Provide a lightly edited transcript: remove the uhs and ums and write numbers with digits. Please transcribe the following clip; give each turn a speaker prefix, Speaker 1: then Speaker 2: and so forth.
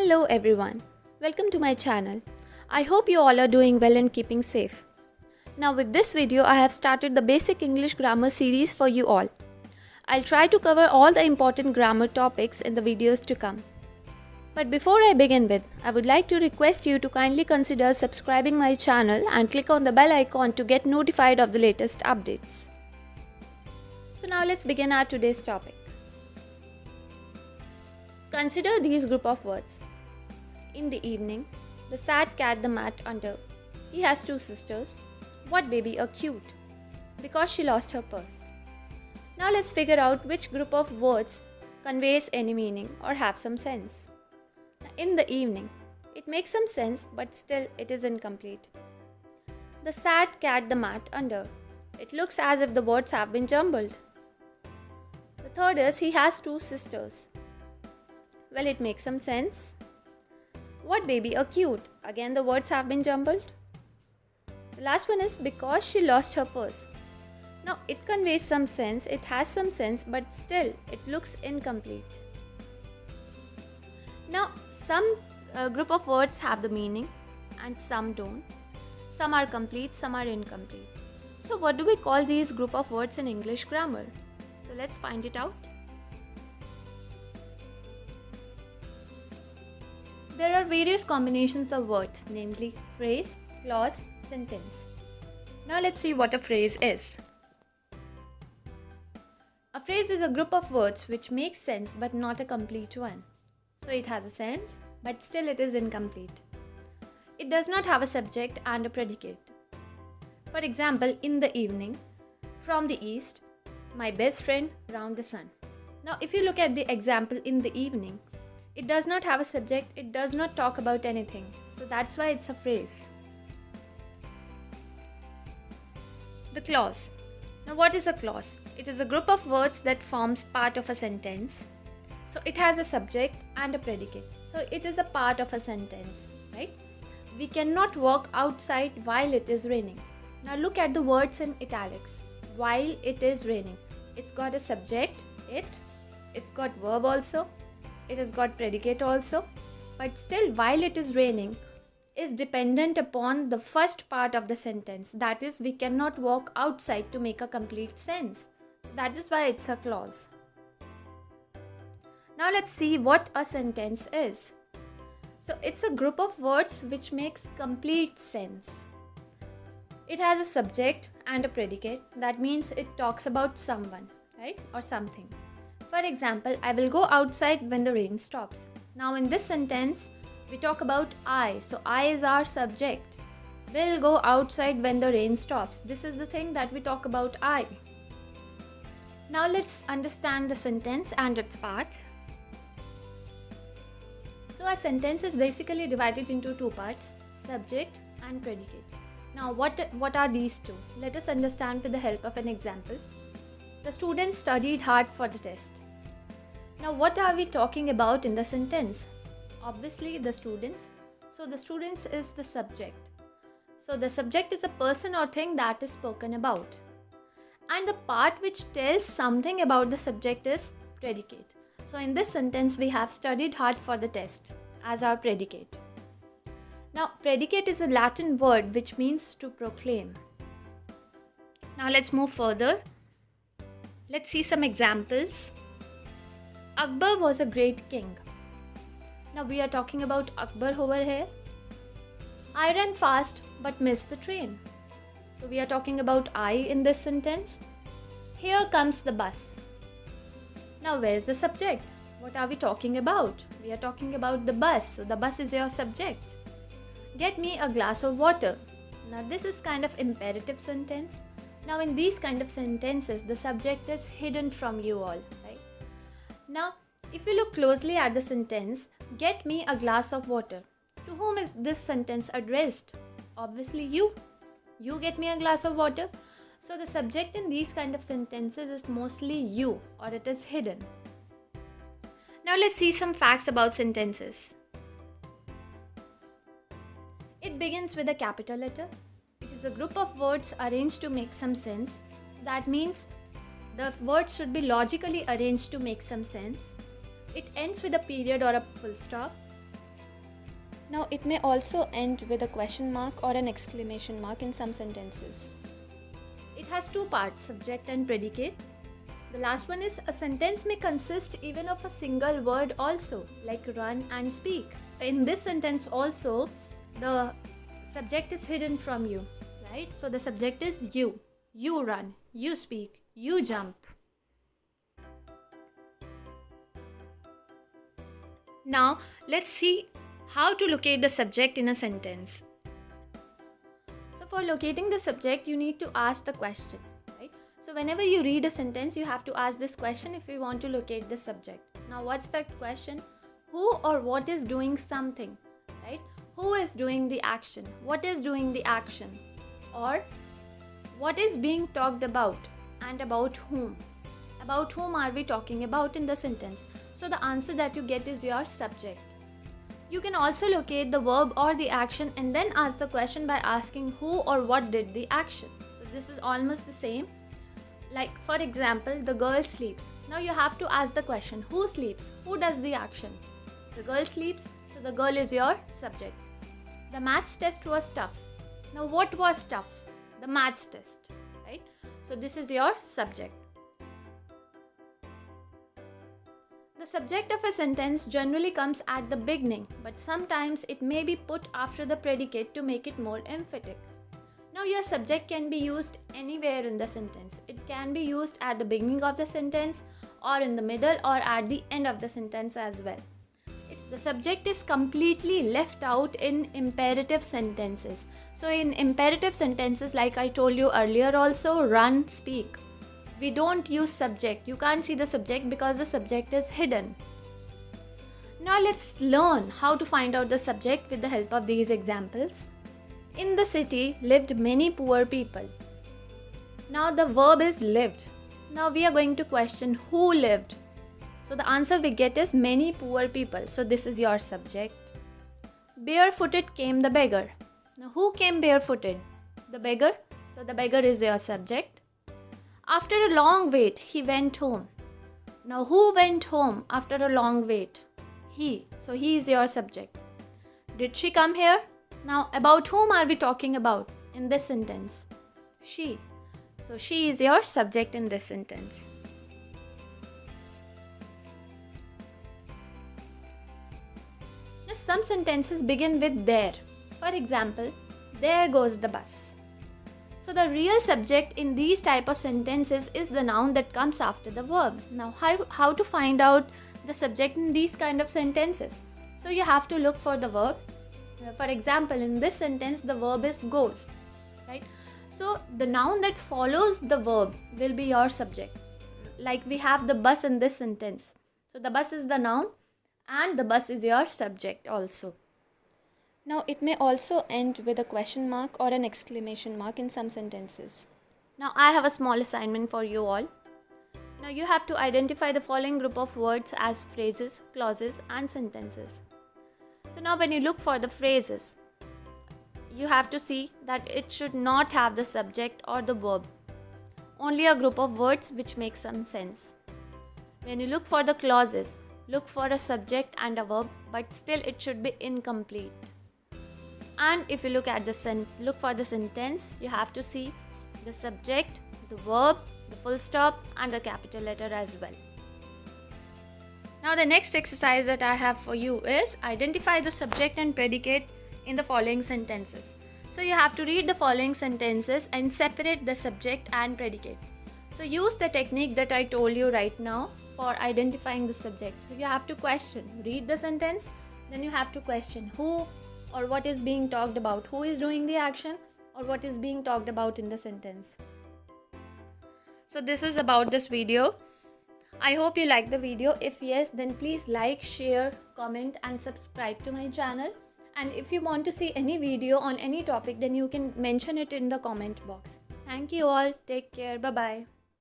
Speaker 1: Hello everyone, welcome to my channel. I hope you all are doing well and keeping safe. Now with this video I have started the basic English grammar series for you all. I'll try to cover all the important grammar topics in the videos to come. But before I begin with, I would like to request you to kindly consider subscribing my channel and click on the bell icon to get notified of the latest updates. So now let's begin our today's topic. Consider these group of words. In the evening, the sad cat the mat under. He has two sisters. What baby are cute? Because she lost her purse. Now let's figure out which group of words conveys any meaning or have some sense. In the evening, it makes some sense but still it is incomplete. The sad cat the mat under. It looks as if the words have been jumbled. The third is he has two sisters. Well, it makes some sense. What baby are cute? Again, the words have been jumbled. The last one is because she lost her purse. Now, it conveys some sense, it has some sense, but still, it looks incomplete. Now, some group of words have the meaning and some don't. Some are complete, some are incomplete. So, what do we call these group of words in English grammar? So, let's find it out. There are various combinations of words, namely phrase, clause, sentence. Now let's see what a phrase is. A phrase is a group of words which makes sense but not a complete one. So it has a sense but still it is incomplete. It does not have a subject and a predicate. For example, in the evening, from the east, my best friend round the sun. Now if you look at the example in the evening, it does not have a subject, it does not talk about anything. So that's why it's a phrase. The clause. Now what is a clause? It is a group of words that forms part of a sentence. So it has a subject and a predicate. So it is a part of a sentence, right? We cannot walk outside while it is raining. Now look at the words in italics. While it is raining. It's got a subject, it's got verb also. It has got predicate also, but still while it is raining is dependent upon the first part of the sentence. That is, we cannot walk outside to make a complete sense. That is why it's a clause. Now let's see what a sentence is. So it's a group of words which makes complete sense. It has a subject and a predicate. That means it talks about someone, right, or something. For example, I will go outside when the rain stops. Now in this sentence, we talk about I. So I is our subject. Will go outside when the rain stops. This is the thing that we talk about I. Now let's understand the sentence and its parts. So a sentence is basically divided into two parts, subject and predicate. Now what are these two? Let us understand with the help of an example. The students studied hard for the test. Now what are we talking about in the sentence? Obviously the students. So the students is the subject. So the subject is a person or thing that is spoken about. And the part which tells something about the subject is predicate. So in this sentence we have studied hard for the test as our predicate. Now predicate is a Latin word which means to proclaim. Now let's move further. Let's see some examples. Akbar was a great king. Now we are talking about Akbar over here. I ran fast but missed the train. So we are talking about I in this sentence. Here comes the bus. Now where's the subject? What are we talking about? We are talking about the bus. So the bus is your subject. Get me a glass of water. Now this is kind of imperative sentence. Now in these kind of sentences, the subject is hidden from you all, right? Now, if you look closely at the sentence, get me a glass of water. To whom is this sentence addressed? Obviously you. You get me a glass of water. So the subject in these kind of sentences is mostly you, or it is hidden. Now let's see some facts about sentences. It begins with a capital letter. It is a group of words arranged to make some sense. That means the words should be logically arranged to make some sense. It ends with a period or a full stop. Now it may also end with a question mark or an exclamation mark in some sentences. It has two parts, subject and predicate. The last one is a sentence may consist even of a single word also, like run and speak. In this sentence also, the subject is hidden from you, right? So the subject is you. You run, you speak, you jump. Now let's see how to locate the subject in a sentence. So for locating the subject, you need to ask the question, right? So whenever you read a sentence, you have to ask this question if you want to locate the subject. Now what's that question? Who or what is doing something, right? Who is doing the action? What is doing the action? Or what is being talked about and about whom? About whom are we talking about in the sentence? So the answer that you get is your subject. You can also locate the verb or the action and then ask the question by asking who or what did the action. So this is almost the same. Like for example, the girl sleeps. Now you have to ask the question, who sleeps? Who does the action? The girl sleeps, so the girl is your subject. The maths test was tough. Now what was tough? The maths test, right? So this is your subject. The subject of a sentence generally comes at the beginning, but sometimes it may be put after the predicate to make it more emphatic. Now your subject can be used anywhere in the sentence. It can be used at the beginning of the sentence or in the middle or at the end of the sentence as well. The subject is completely left out in imperative sentences. So in imperative sentences, like I told you earlier also, run, speak, we don't use subject. You can't see the subject because the subject is hidden. Now let's learn how to find out the subject with the help of these examples. In the city lived many poor people. Now the verb is lived. Now we are going to question who lived. So the answer we get is many poor people. So this is your subject. Barefooted came the beggar. Now who came barefooted? The beggar. So the beggar is your subject. After a long wait, he went home. Now who went home after a long wait? He. So he is your subject. Did she come here? Now about whom are we talking about in this sentence? She. So she is your subject in this sentence. Now some sentences begin with there. For example, there goes the bus. So the real subject in these type of sentences is the noun that comes after the verb. Now how to find out the subject in these kind of sentences? So you have to look for the verb. For example, in this sentence the verb is goes, right? So the noun that follows the verb will be your subject. Like we have the bus in this sentence. So the bus is the noun and the bus is your subject also. Now it may also end with a question mark or an exclamation mark in some sentences. Now I have a small assignment for you all. Now you have to identify the following group of words as phrases, clauses and sentences. So now when you look for the phrases, you have to see that it should not have the subject or the verb. Only a group of words which make some sense. When you look for the clauses, look for a subject and a verb, but still it should be incomplete. And if you look at look for the sentence, you have to see the subject, the verb, the full stop and the capital letter as well. Now the next exercise that I have for you is identify the subject and predicate in the following sentences. So you have to read the following sentences and separate the subject and predicate. So use the technique that I told you right now for identifying the subject. So you have to question, read the sentence, then you have to question who or what is being talked about, who is doing the action or what is being talked about in the sentence. So this is about this video. I hope you like the video. If yes, then please like, share, comment and subscribe to my channel. And if you want to see any video on any topic, then you can mention it in the comment box. Thank you all. Take care. Bye-bye.